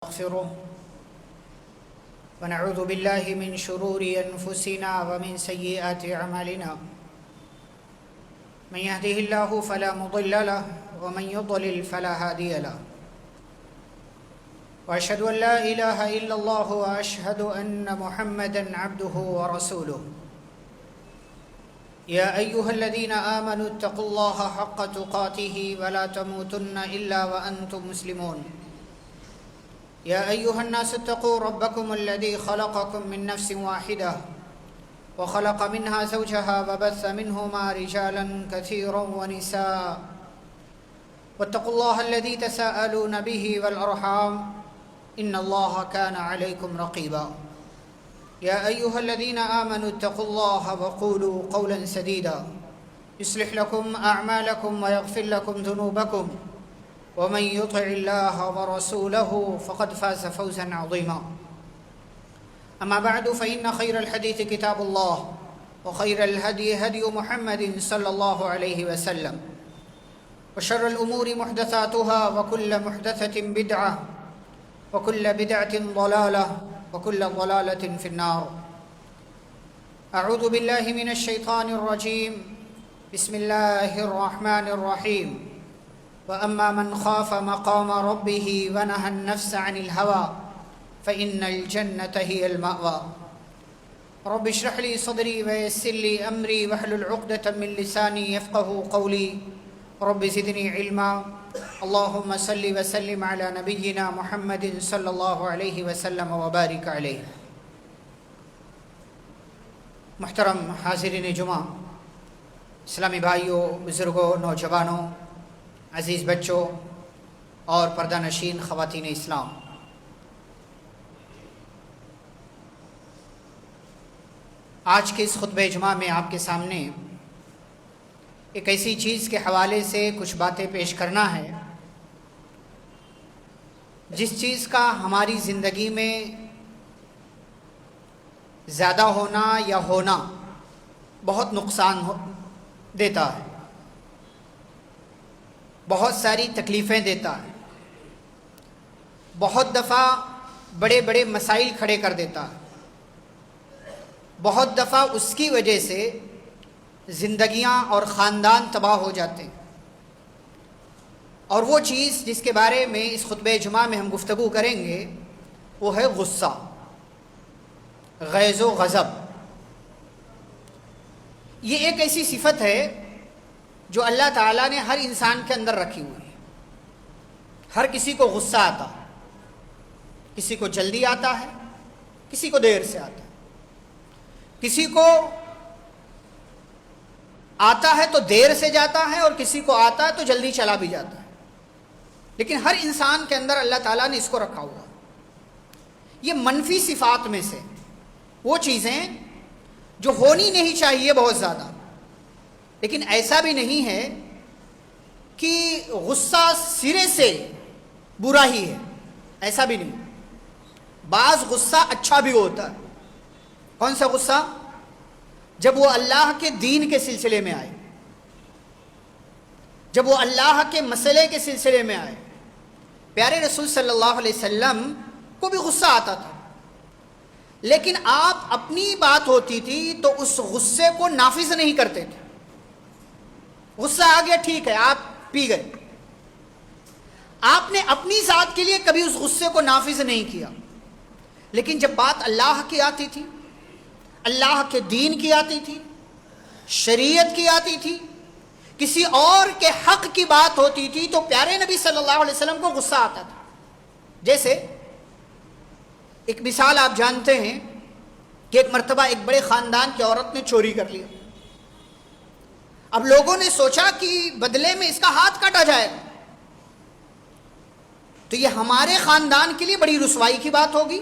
نستغفره ونعوذ بالله من شرور أنفسنا ومن سيئات أعمالنا من يهده الله فلا مضل له ومن يضلل فلا هادي له وأشهد أن لا إله إلا الله وأشهد أن محمدا عبده ورسوله يا أيها الذين آمنوا اتقوا الله حق تقاته ولا تموتن إلا وأنتم مسلمون يا أيها الناس اتقوا ربكم الذي خلقكم من نفس واحدة وخلق منها زوجها وبث منهما رجالا كثيرا ونساء واتقوا الله الذي تساءلون به والأرحام إن الله كان عليكم رقيبا يا أيها الذين آمنوا اتقوا الله وقولوا قولا سديدا يصلح لكم أعمالكم ويغفر لكم ذنوبكم ومن يطع الله ورسوله فقد فاز فوزا عظيما أما بعد فإن خير الحديث كتاب الله وخير الهدي هدي محمد صلى الله عليه وسلم وشر الأمور محدثاتها وكل محدثة بدعة وكل بدعة ضلالة وكل ضلالة في النار أعوذ بالله من الشيطان الرجيم بسم الله الرحمن الرحيم وأما من خاف مقام ربه ونهى النفس عن الهوى فإن الجنة هي المأوى رب اشرح لي صدري ويسر لي أمري واحلل عقدة من لساني يفقه قولي رب زدني علما اللهم صل وسلم على نبينا محمد صلى الله عليه وسلم وبارك عليه. محترم حاضرین جمعہ، اسلامی بھائیوں، بزرگوں، نوجوانوں، عزیز بچوں اور پردہ نشین خواتین اسلام، آج کے اس خطبہ جمعہ میں آپ کے سامنے ایک ایسی چیز کے حوالے سے کچھ باتیں پیش کرنا ہے جس چیز کا ہماری زندگی میں زیادہ ہونا یا ہونا بہت نقصان دیتا ہے، بہت ساری تکلیفیں دیتا ہے، بہت دفعہ بڑے بڑے مسائل کھڑے کر دیتا ہے، بہت دفعہ اس کی وجہ سے زندگیاں اور خاندان تباہ ہو جاتے ہیں. اور وہ چیز جس کے بارے میں اس خطبہ جمعہ میں ہم گفتگو کریں گے وہ ہے غصہ، غیظ و غضب. یہ ایک ایسی صفت ہے جو اللہ تعالیٰ نے ہر انسان کے اندر رکھی ہوئی ہے. ہر کسی کو غصہ آتا ہے، کسی کو جلدی آتا ہے، کسی کو دیر سے آتا ہے، کسی کو آتا ہے تو دیر سے جاتا ہے اور کسی کو آتا ہے تو جلدی چلا بھی جاتا ہے. لیکن ہر انسان کے اندر اللہ تعالیٰ نے اس کو رکھا ہوا. یہ منفی صفات میں سے وہ چیزیں جو ہونی نہیں چاہیے بہت زیادہ، لیکن ایسا بھی نہیں ہے کہ غصہ سرے سے برا ہی ہے، ایسا بھی نہیں. بعض غصہ اچھا بھی ہوتا ہے. کون سا غصہ؟ جب وہ اللہ کے دین کے سلسلے میں آئے، جب وہ اللہ کے مسئلے کے سلسلے میں آئے. پیارے رسول صلی اللہ علیہ وسلم کو بھی غصہ آتا تھا، لیکن آپ اپنی بات ہوتی تھی تو اس غصے کو نافذ نہیں کرتے تھے. غصہ آ گیا، ٹھیک ہے، آپ پی گئے. آپ نے اپنی ذات کے لیے کبھی اس غصے کو نافذ نہیں کیا. لیکن جب بات اللہ کی آتی تھی، اللہ کے دین کی آتی تھی، شریعت کی آتی تھی، کسی اور کے حق کی بات ہوتی تھی تو پیارے نبی صلی اللہ علیہ وسلم کو غصہ آتا تھا. جیسے ایک مثال آپ جانتے ہیں کہ ایک مرتبہ ایک بڑے خاندان کی عورت نے چوری کر لیا. اب لوگوں نے سوچا کہ بدلے میں اس کا ہاتھ کاٹا جائے گا تو یہ ہمارے خاندان کے لیے بڑی رسوائی کی بات ہوگی.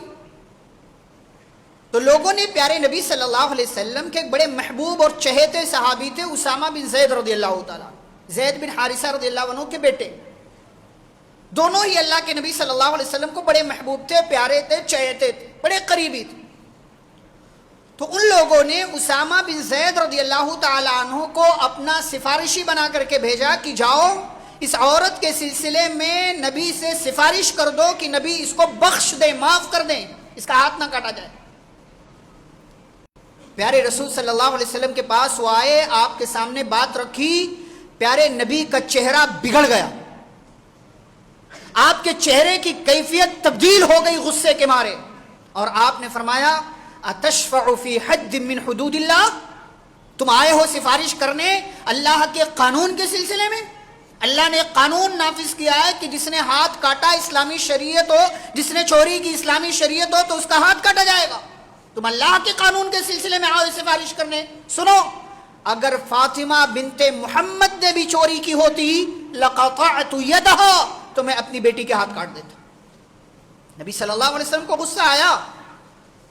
تو لوگوں نے پیارے نبی صلی اللہ علیہ وسلم کے ایک بڑے محبوب اور چہیتے صحابی تھے اسامہ بن زید رضی اللہ تعالیٰ، زید بن حارثہ رضی اللہ عنہ کے بیٹے. دونوں ہی اللہ کے نبی صلی اللہ علیہ وسلم کو بڑے محبوب تھے، پیارے تھے، چہیتے تھے، بڑے قریبی تھے. تو ان لوگوں نے اسامہ بن زید رضی اللہ تعالیٰ عنہ کو اپنا سفارشی بنا کر کے بھیجا کہ جاؤ اس عورت کے سلسلے میں نبی سے سفارش کر دو کہ نبی اس کو بخش دیں، معاف کر دیں، اس کا ہاتھ نہ کاٹا جائے۔ پیارے رسول صلی اللہ علیہ وسلم کے پاس وہ آئے، آپ کے سامنے بات رکھی، پیارے نبی کا چہرہ بگڑ گیا، آپ کے چہرے کی کیفیت تبدیل ہو گئی غصے کے مارے، اور آپ نے فرمایا اتشفع فی حد من حدود اللہ، تم آئے ہو سفارش کرنے اللہ کے قانون کے سلسلے میں؟ اللہ نے قانون نافذ کیا ہے کہ جس نے ہاتھ کاٹا اسلامی شریعت ہو، جس نے چوری کی اسلامی شریعت ہو تو اس کا ہاتھ کاٹا جائے گا، تم اللہ کے قانون کے سلسلے میں آؤ سفارش کرنے۔ سنو، اگر فاطمہ بنت محمد نے بھی چوری کی ہوتی لقطعت یدہا، تو میں اپنی بیٹی کے ہاتھ کاٹ دیتا۔ نبی صلی اللہ علیہ وسلم کو غصہ آیا۔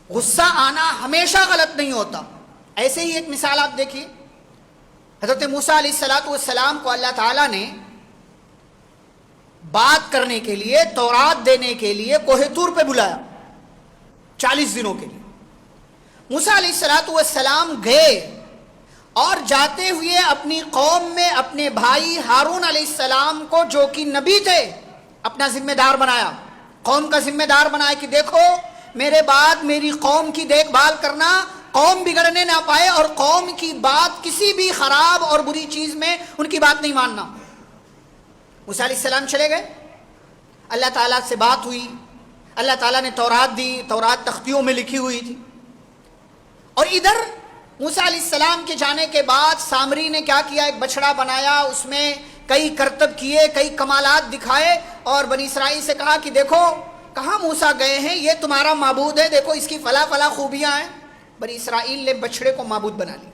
غصہ آنا ہمیشہ غلط نہیں ہوتا۔ ایسے ہی ایک مثال آپ دیکھیے، حضرت موسیٰ علیہ السلام کو اللہ تعالیٰ نے بات کرنے کے لیے، تورات دینے کے لیے کوہ طور پہ بلایا 40 دنوں کے لیے۔ موسیٰ علیہ السلام گئے اور جاتے ہوئے اپنی قوم میں اپنے بھائی ہارون علیہ السلام کو، جو کہ نبی تھے، اپنا ذمہ دار بنایا، قوم کا ذمہ دار بنایا کہ دیکھو میرے بعد میری قوم کی دیکھ بھال کرنا، قوم بگڑنے نہ پائے، اور قوم کی بات کسی بھی خراب اور بری چیز میں ان کی بات نہیں ماننا۔ موسیٰ علیہ السلام چلے گئے، اللہ تعالیٰ سے بات ہوئی، اللہ تعالیٰ نے تورات دی، تورات تختیوں میں لکھی ہوئی تھی، اور ادھر موسیٰ علیہ السلام کے جانے کے بعد سامری نے کیا کیا، ایک بچڑا بنایا، اس میں کئی کرتب کیے، کئی کمالات دکھائے، اور بنی اسرائیل سے کہا کہ دیکھو کہاں موسیٰ گئے ہیں، یہ تمہارا معبود ہے، دیکھو اس کی فلاں فلاں خوبیاں ہیں۔ بنی اسرائیل نے بچڑے کو معبود بنا لیا۔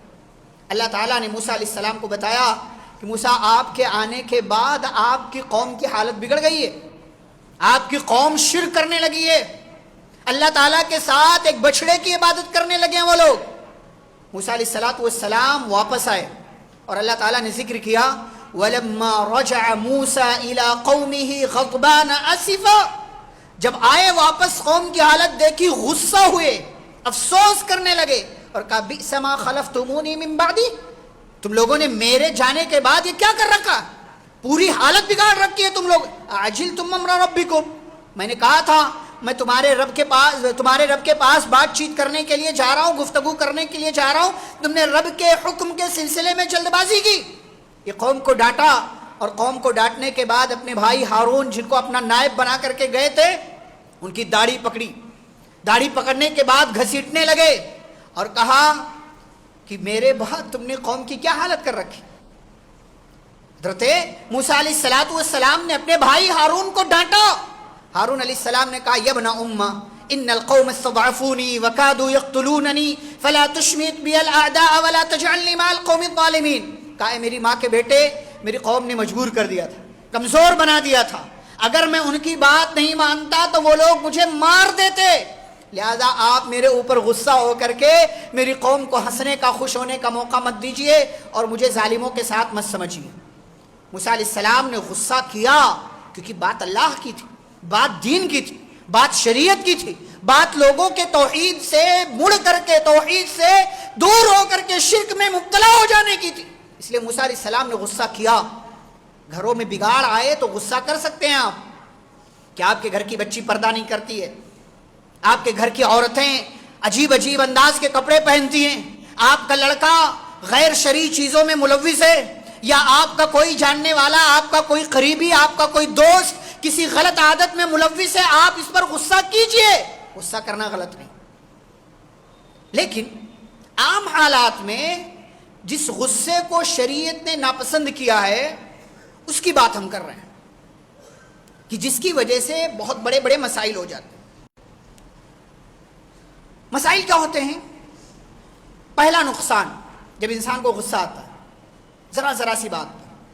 اللہ تعالیٰ نے موسیٰ علیہ السلام کو بتایا کہ موسیٰ آپ کے آنے کے بعد آپ کی قوم کی حالت بگڑ گئی ہے، آپ کی قوم شرک کرنے لگی ہے، اللہ تعالیٰ کے ساتھ ایک بچڑے کی عبادت کرنے لگے ہیں وہ لوگ۔ موسیٰ علیہ السلام واپس آئے، اور اللہ تعالیٰ نے ذکر کیا وَلَمَّا رَجَعَ مُوسَىٰ إِلَىٰ قَوْمِهِ غَضْبَانَ أَسِفًا، جب آئے واپس قوم کی حالت دیکھی غصہ ہوئے، افسوس کرنے لگے، اور کہا بِئْسَ مَا خَلَفْتُمُونِي مِن بَعْدِي، تم لوگوں نے میرے جانے کے بعد یہ کیا کر رکھا، پوری حالت بگاڑ رکھی ہے تم لوگ۔ أَعَجِلْتُمْ أَمْرَ رَبِّكُمْ، میں نے کہا تھا میں تمہارے رب کے پاس بات چیت کرنے کے لیے جا رہا ہوں، گفتگو کرنے کے لیے جا رہا ہوں، تم نے رب کے حکم کے سلسلے میں جلد بازی کی، یہ قوم کو ڈانٹا، اور قوم کو ڈانٹنے کے بعد اپنے بھائی ہارون جن کو اپنا نائب بنا کر کے گئے تھے ان کی داڑھی پکڑی، داڑھی پکڑنے کے بعد گھسیٹنے لگے اور کہا کہ میرے بعد تم نے قوم کی کیا حالت کر رکھی۔ حضرت موسیٰ علیہ السلام نے اپنے بھائی ہارون کو ڈانٹا۔ ہارون علیہ السلام نے کہا یبن امہ ان القوم استضعفونی وکادوا یقتلوننی فلا تشمت بی الاعداء ولا تجعلنی مع القوم الظالمین، کہا اے میری ماں کے بیٹے، میری قوم نے مجبور کر دیا تھا، کمزور بنا دیا تھا، اگر میں ان کی بات نہیں مانتا تو وہ لوگ مجھے مار دیتے، لہذا آپ میرے اوپر غصہ ہو کر کے میری قوم کو ہنسنے کا، خوش ہونے کا موقع مت دیجئے، اور مجھے ظالموں کے ساتھ مت سمجھیے۔ موسیٰ علیہ السلام نے غصہ کیا کیونکہ بات اللہ کی تھی، بات دین کی تھی، بات شریعت کی تھی، بات لوگوں کے توحید سے مڑ کر کے، توحید سے دور ہو کر کے شرک میں مبتلا ہو جانے کی تھی، اس لیے موسیٰ علیہ السلام نے غصہ کیا۔ گھروں میں بگاڑ آئے تو غصہ کر سکتے ہیں آپ، کہ آپ کے گھر کی بچی پردہ نہیں کرتی ہے، آپ کے گھر کی عورتیں عجیب عجیب انداز کے کپڑے پہنتی ہیں، آپ کا لڑکا غیر شرعی چیزوں میں ملوث ہے، یا آپ کا کوئی جاننے والا، آپ کا کوئی قریبی، آپ کا کوئی دوست کسی غلط عادت میں ملوث ہے، آپ اس پر غصہ کیجئے، غصہ کرنا غلط نہیں، لیکن عام حالات میں جس غصے کو شریعت نے ناپسند کیا ہے اس کی بات ہم کر رہے ہیں، کہ جس کی وجہ سے بہت بڑے بڑے مسائل ہو جاتے ہیں۔ مسائل کیا ہوتے ہیں؟ پہلا نقصان، جب انسان کو غصہ آتا ہے ذرا سی بات،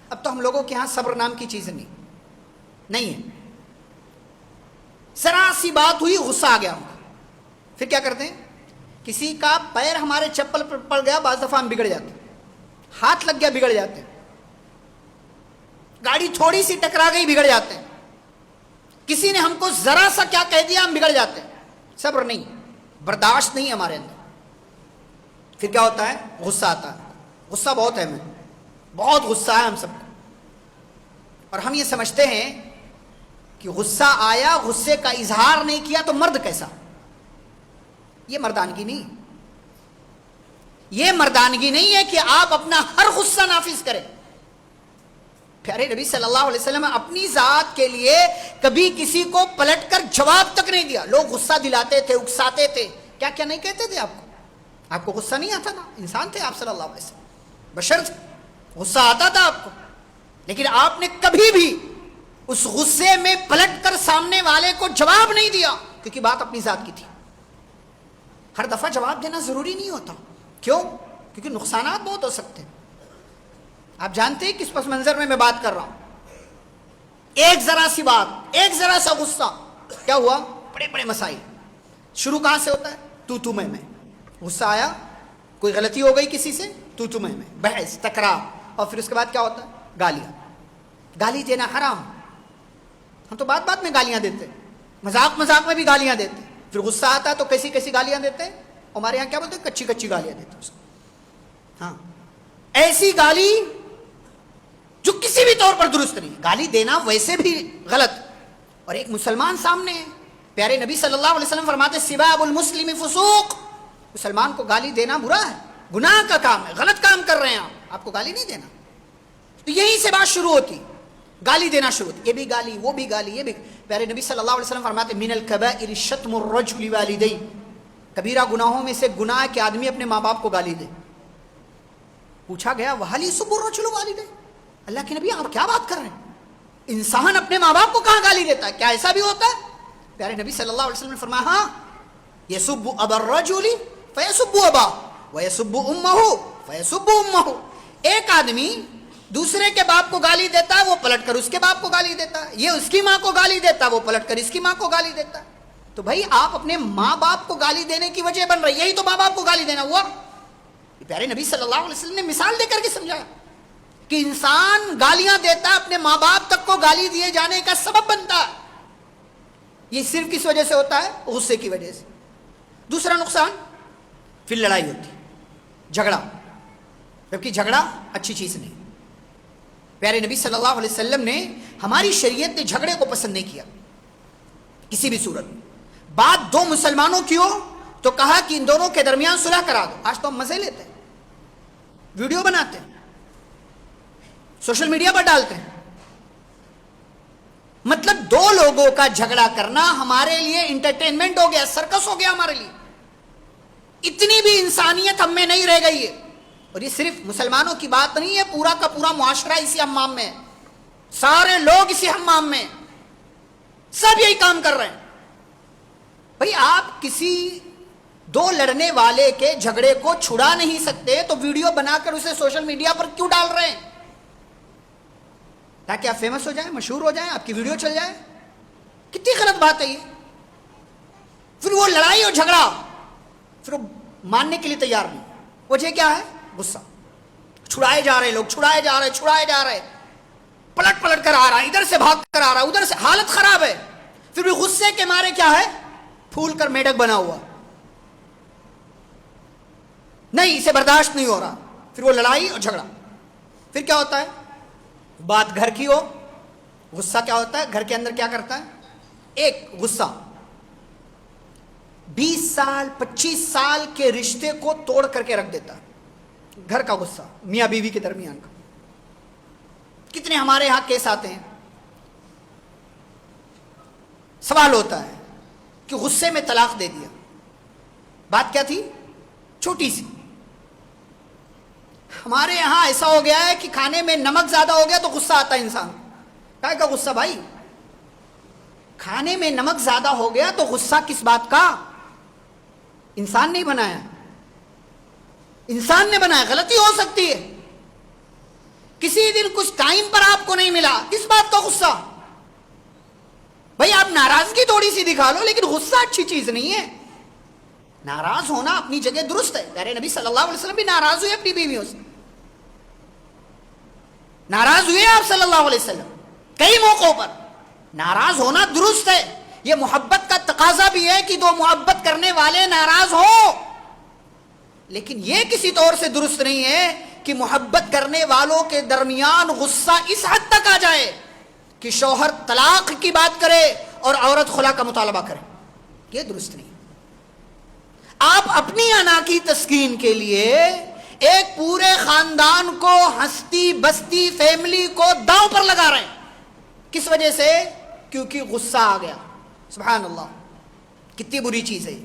اب تو ہم لوگوں کے ہاں صبر نام کی چیز نہیں ہے، ذرا سی بات ہوئی غصہ آ گیا ہم کو، پھر کیا کرتے ہیں؟ کسی کا پیر ہمارے چپل پر پڑ گیا، بعض دفعہ ہم بگڑ جاتے ہیں، ہاتھ لگ گیا بگڑ جاتے ہیں، گاڑی تھوڑی سی ٹکرا گئی بگڑ جاتے ہیں، کسی نے ہم کو ذرا سا کیا کہہ دیا ہم بگڑ جاتے ہیں۔ صبر نہیں، برداشت نہیں ہمارے اندر، پھر کیا ہوتا ہے؟ غصہ آتا ہے۔ غصہ بہت ہے، ہمیں بہت غصہ ہے ہم سب کو، اور ہم یہ سمجھتے ہیں کہ غصہ آیا، غصے کا اظہار نہیں کیا تو مرد کیسا؟ یہ مردانگی نہیں، یہ مردانگی نہیں ہے کہ آپ اپنا ہر غصہ نافذ کریں۔ پیارے نبی صلی اللہ علیہ وسلم اپنی ذات کے لیے کبھی کسی کو پلٹ کر جواب تک نہیں دیا۔ لوگ غصہ دلاتے تھے، اکساتے تھے، کیا کیا نہیں کہتے تھے آپ کو غصہ نہیں آتا تھا؟ انسان تھے آپ صلی اللہ علیہ وسلم، بشر تھے، غصہ آتا تھا آپ کو، لیکن آپ نے کبھی بھی اس غصے میں پلٹ کر سامنے والے کو جواب نہیں دیا، کیونکہ بات اپنی ذات کی تھی۔ ہر دفعہ جواب دینا ضروری نہیں ہوتا، کیوں؟ کیونکہ نقصانات بہت ہو سکتے ہیں۔ آپ جانتے ہیں کس پس منظر میں بات کر رہا ہوں؟ ایک ذرا سی بات، ایک ذرا سا غصہ، کیا ہوا؟ بڑے بڑے مسائل۔ شروع کہاں سے ہوتا ہے؟ تو میں، غصہ آیا، کوئی غلطی ہو گئی کسی سے، تو میں، بحث، تکرار، اور پھر اس کے بعد کیا ہوتا ہے؟ گالیاں۔ گالی دینا حرام، ہم تو بات بات میں گالیاں دیتے، مذاق میں بھی گالیاں دیتے، پھر غصہ آتا ہے تو کیسی کیسی گالیاں دیتے ہیں، ہمارے یہاں کیا بولتے ہیں؟ کچی کچی گالیاں دیتے ہیں۔ ہاں، ایسی گالی جو کسی بھی طور پر درست نہیں، گالی دینا ویسے بھی غلط۔ اور ایک مسلمان سامنے ہے، پیارے نبی صلی اللہ علیہ وسلم فرماتے سباب المسلم فسوق، مسلمان کو گالی دینا برا ہے، گناہ کا کام ہے، غلط کام کر رہے ہیں آپ کو گالی نہیں دینا۔ تو یہیں سے بات شروع ہوتی، گالی دینا شروع ہوتی، یہ بھی گالی، وہ بھی گالی، یہ بھی۔ پیارے نبی صلی اللہ علیہ وسلم فرماتے من الکبائر شتم الرجل والدیہ، کبیرہ گناہوں میں سے گناہ کہ آدمی اپنے ماں باپ کو گالی دے۔ پوچھا گیا وَهَلْ يَسُبُّ الرَّجُلُ وَالِدَيْهِ، اللہ کے نبی آپ کیا بات کر رہے ہیں؟ انسان اپنے ماں باپ کو کہاں گالی دیتا ہے؟ کیا ایسا بھی ہوتا ہے؟ پیارے نبی صلی اللہ علیہ وسلم نے فرمایا ہاں، يَسُبُّ أَبَا الرَّجُلِ فَيَسُبُّ أَبَاهُ وَيَسُبُّ أُمَّهُ فَيَسُبُّ أُمَّهُ، ایک آدمی دوسرے کے باپ کو گالی دیتا ہے، وہ پلٹ کر اس کے باپ کو گالی دیتا ہے، یہ اس کی ماں کو گالی دیتا ہے، وہ پلٹ کر اس کی ماں کو گالی دیتا ہے۔ تو بھائی آپ اپنے ماں باپ کو گالی دینے کی وجہ بن رہی، یہی تو ماں باپ کو گالی دینا ہوا۔ پیارے نبی صلی اللہ علیہ وسلم نے مثال دے کر کے سمجھایا کہ انسان گالیاں دیتا ہے، اپنے ماں باپ تک کو گالی دیے جانے کا سبب بنتا ہے۔ یہ صرف کس وجہ سے ہوتا ہے؟ غصے کی وجہ سے۔ دوسرا نقصان، پھر لڑائی ہوتی، جھگڑا، جبکہ جھگڑا اچھی چیز نہیں۔ پیارے نبی صلی اللہ علیہ وسلم نے، ہماری شریعت نے جھگڑے کو پسند نہیں کیا کسی بھی صورت میں۔ بات دو مسلمانوں کی ہو تو کہا کہ ان دونوں کے درمیان صلح کرا دو۔ آج تو ہم مزے لیتے ہیں، ویڈیو بناتے ہیں، سوشل میڈیا پر ڈالتے ہیں، مطلب دو لوگوں کا جھگڑا کرنا ہمارے لیے انٹرٹینمنٹ ہو گیا، سرکس ہو گیا ہمارے لیے۔ اتنی بھی انسانیت ہم میں نہیں رہ گئی ہے۔ اور یہ صرف مسلمانوں کی بات نہیں ہے، پورا کا پورا معاشرہ اسی حمام میں ہے، سارے لوگ اسی حمام میں، سب یہی کام کر رہے ہیں۔ بھئی آپ کسی دو لڑنے والے کے جھگڑے کو چھڑا نہیں سکتے تو ویڈیو بنا کر اسے سوشل میڈیا پر کیوں ڈال رہے ہیں؟ تاکہ آپ فیمس ہو جائیں، مشہور ہو جائیں، آپ کی ویڈیو چل جائے۔ کتنی غلط بات ہے یہ۔ پھر وہ لڑائی اور جھگڑا، پھر وہ ماننے کے لیے تیار نہیں۔ وجہ کیا ہے؟ غصہ۔ چھڑائے جا رہے لوگ، چھڑائے جا رہے، پلٹ کر آ رہا ہے، ادھر سے بھاگ کر آ رہا ہے، ادھر سے، حالت خراب ہے۔ پھر بھی غصے کے مارے کیا ہے؟ پھول کر میڈک بنا ہوا، نہیں اسے برداشت نہیں ہو رہا، پھر وہ لڑائی اور جھگڑا۔ پھر کیا ہوتا ہے؟ بات گھر کی ہو، غصہ کیا ہوتا ہے؟ گھر کے اندر کیا کرتا ہے؟ ایک غصہ 20 سال 25 سال کے رشتے کو توڑ کر کے رکھ دیتا ہے۔ گھر کا غصہ، میاں بیوی کے درمیان کا۔ کتنے ہمارے ہاں کیس آتے ہیں، سوال ہوتا ہے کہ غصے میں طلاق دے دیا، بات کیا تھی؟ چھوٹی سی۔ ہمارے یہاں ایسا ہو گیا ہے کہ کھانے میں نمک زیادہ ہو گیا تو غصہ آتا ہے انسان۔ کیا کا غصہ بھائی؟ کھانے میں نمک زیادہ ہو گیا تو غصہ کس بات کا؟ انسان نہیں بنایا، انسان نے بنایا، غلطی ہو سکتی ہے، کسی دن کچھ ٹائم پر آپ کو نہیں ملا، کس بات کا غصہ؟ بھائی آپ ناراضگی تھوڑی سی دکھا لو، لیکن غصہ اچھی چیز نہیں ہے۔ ناراض ہونا اپنی جگہ درست ہے، پیارے نبی صلی اللہ علیہ وسلم بھی ناراض ہوئے اپنی بیویوں سے، ناراض ہوئے آپ صلی اللہ علیہ وسلم کئی موقعوں پر۔ ناراض ہونا درست ہے، یہ محبت کا تقاضا بھی ہے کہ دو محبت کرنے والے ناراض ہوں، لیکن یہ کسی طور سے درست نہیں ہے کہ محبت کرنے والوں کے درمیان غصہ اس حد تک آ جائے کہ شوہر طلاق کی بات کرے اور عورت خلا کا مطالبہ کرے، یہ درست نہیں۔ آپ اپنی انا کی تسکین کے لیے ایک پورے خاندان کو، ہستی بستی فیملی کو داؤ پر لگا رہے ہیں۔ کس وجہ سے؟ کیونکہ غصہ آ گیا۔ سبحان اللہ، کتنی بری چیز ہے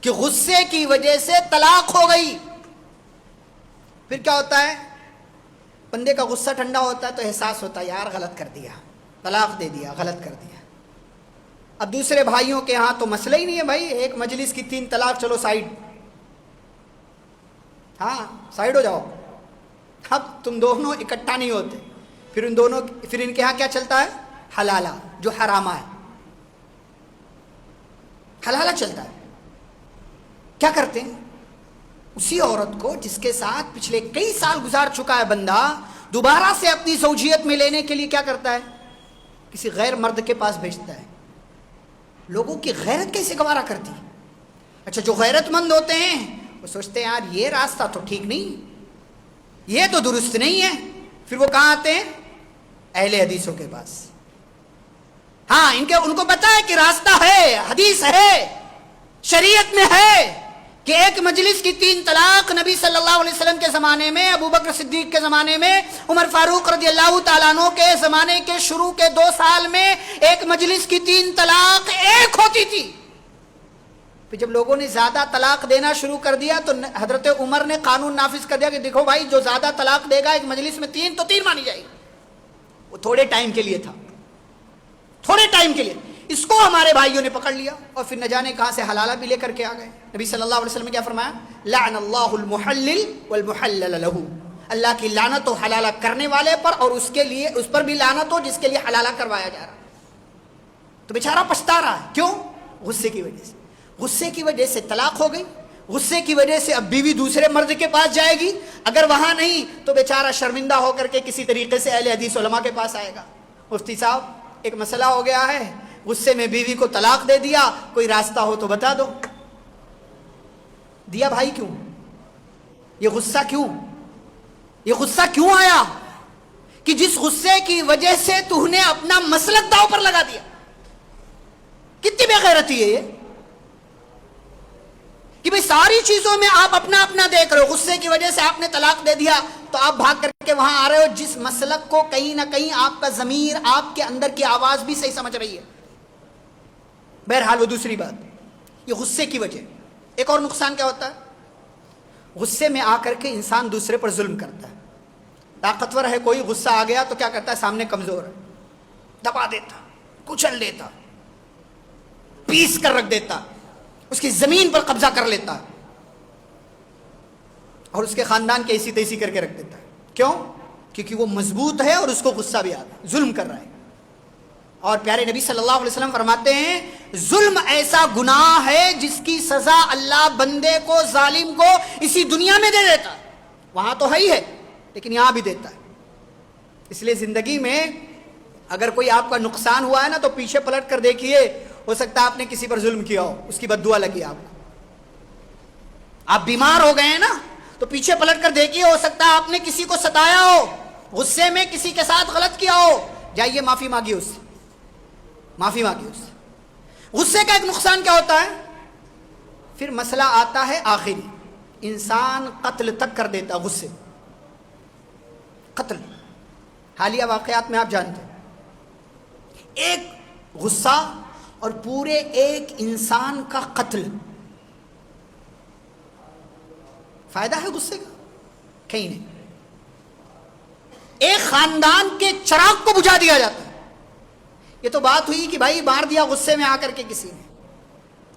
کہ غصے کی وجہ سے طلاق ہو گئی۔ پھر کیا ہوتا ہے؟ بندے کا غصہ ٹھنڈا ہوتا ہے تو احساس ہوتا ہے یار غلط کر دیا، طلاق دے دیا، غلط کر دیا۔ اب دوسرے بھائیوں کے ہاں تو مسئلہ ہی نہیں ہے بھائی، ایک مجلس کی 3 طلاق، چلو سائیڈ، ہاں سائیڈ ہو جاؤ۔ اب تم دونوں اکٹھا نہیں ہوتے، پھر ان کے ہاں کیا چلتا ہے؟ حلالہ، جو حرامہ ہے، حلالہ چلتا ہے۔ کیا کرتے ہیں؟ اسی عورت کو جس کے ساتھ پچھلے کئی سال گزار چکا ہے بندہ، دوبارہ سے اپنی زوجیت میں لینے کے لیے کیا کرتا ہے؟ کسی غیر مرد کے پاس بھیجتا ہے۔ لوگوں کی غیرت کیسے گوارا کرتی؟ اچھا، جو غیرت مند ہوتے ہیں وہ سوچتے ہیں یار یہ راستہ تو ٹھیک نہیں، یہ تو درست نہیں ہے، پھر وہ کہاں آتے ہیں؟ اہل حدیثوں کے پاس۔ ہاں، ان کو پتا ہے کہ راستہ ہے، حدیث ہے، شریعت میں ہے کہ ایک مجلس کی 3 طلاق نبی صلی اللہ علیہ وسلم کے زمانے میں، ابو بکر صدیق کے زمانے میں، عمر فاروق رضی اللہ تعالیٰ عنہ کے زمانے کے شروع کے 2 سال میں ایک مجلس کی 3 طلاق ایک ہوتی تھی۔ پھر جب لوگوں نے زیادہ طلاق دینا شروع کر دیا تو حضرت عمر نے قانون نافذ کر دیا کہ دیکھو بھائی، جو زیادہ طلاق دے گا ایک مجلس میں 3 تو 3 مانی جائے گی۔ وہ تھوڑے ٹائم کے لیے تھا، تھوڑے ٹائم کے لیے۔ اس کو ہمارے بھائیوں نے پکڑ لیا اور پھر نہ جانے کہاں سے حلالہ بھی لے کر کے آ گئے۔ نبی صلی اللہ علیہ وسلم نے کیا فرمایا؟ لعن اللہ المحلل والمحلل له، اللہ کی لعنت ہو حلالہ کرنے والے پر اور اس پر بھی لعنت ہو جس کے لیے حلالہ کروایا جا رہا ہے۔ تو بیچارہ پچھتا رہا ہے، کیوں؟ غصے کی وجہ سے۔ غصے کی وجہ سے طلاق ہو گئی، غصے کی وجہ سے اب بیوی دوسرے مرد کے پاس جائے گی، اگر وہاں نہیں تو بیچارہ شرمندہ ہو کر کے کسی طریقے سے اہل حدیث علماء کے پاس آئے گا، مفتی صاحب ایک مسئلہ ہو گیا ہے، غصے میں بیوی کو طلاق دے دیا، کوئی راستہ ہو تو بتا دو۔ دیا بھائی کیوں؟ یہ غصہ کیوں آیا کہ جس غصے کی وجہ سے تو نے اپنا مسلک داؤ پر لگا دیا؟ کتنی بے غیرتی ہے یہ کہ بھئی ساری چیزوں میں آپ اپنا اپنا دیکھ رہے ہو، غصے کی وجہ سے آپ نے طلاق دے دیا تو آپ بھاگ کر کے وہاں آ رہے ہو جس مسلک کو کہیں نہ کہیں آپ کا ضمیر، آپ کے اندر کی آواز بھی صحیح سمجھ رہی ہے۔ بہرحال وہ دوسری بات، یہ غصے کی وجہ۔ ایک اور نقصان کیا ہوتا ہے؟ غصے میں آ کر کے انسان دوسرے پر ظلم کرتا ہے۔ طاقتور ہے کوئی، غصہ آ گیا تو کیا کرتا ہے؟ سامنے کمزور ہے، دبا دیتا، کچل دیتا، پیس کر رکھ دیتا، اس کی زمین پر قبضہ کر لیتا ہے اور اس کے خاندان کے ایسی تیسی کر کے رکھ دیتا ہے۔ کیوں؟ کیونکہ وہ مضبوط ہے اور اس کو غصہ بھی آتا ہے، ظلم کر رہا ہے۔ اور پیارے نبی صلی اللہ علیہ وسلم فرماتے ہیں ظلم ایسا گناہ ہے جس کی سزا اللہ بندے کو، ظالم کو اسی دنیا میں دے دیتا ہے، وہاں تو ہے ہی ہے لیکن یہاں بھی دیتا ہے۔ اس لیے زندگی میں اگر کوئی آپ کا نقصان ہوا ہے نا تو پیچھے پلٹ کر دیکھیے، ہو سکتا ہے آپ نے کسی پر ظلم کیا ہو، اس کی بد دعا لگی آپ کو۔ آپ بیمار ہو گئے ہیں نا تو پیچھے پلٹ کر دیکھیے، ہو سکتا ہے آپ نے کسی کو ستایا ہو، غصے میں کسی کے ساتھ غلط کیا ہو، جائیے معافی مانگیے اس سے، معافی مانگیے اس سے۔ غصے کا ایک نقصان کیا ہوتا ہے؟ پھر مسئلہ آتا ہے آخری، انسان قتل تک کر دیتا غصے، قتل۔ حالیہ واقعات میں آپ جانتے ہیں ایک غصہ اور پورے ایک انسان کا قتل۔ فائدہ ہے غصے کا؟ کہیں نہیں۔ ایک خاندان کے چراغ کو بجھا دیا جاتا ہے۔ یہ تو بات ہوئی کہ بھائی مار دیا غصے میں آ کر کے کسی نے،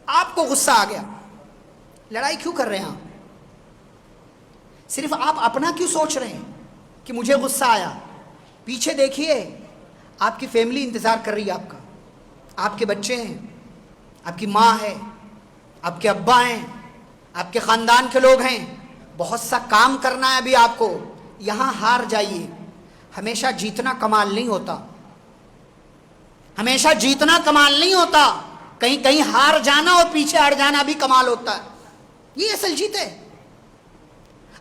آپ کو غصہ آ گیا، لڑائی کیوں کر رہے ہیں آپ؟ صرف آپ اپنا کیوں سوچ رہے ہیں کہ مجھے غصہ آیا؟ پیچھے دیکھیے، آپ کی فیملی انتظار کر رہی ہے آپ کا، آپ کے بچے ہیں، آپ کی ماں ہے، آپ کے ابا ہیں، آپ کے خاندان کے لوگ ہیں، بہت سا کام کرنا ہے ابھی آپ کو۔ یہاں ہار جائیے، ہمیشہ جیتنا کمال نہیں ہوتا، ہمیشہ جیتنا کمال نہیں ہوتا، کہیں کہیں ہار جانا اور پیچھے ہٹ جانا بھی کمال ہوتا ہے، یہ اصل جیت ہے۔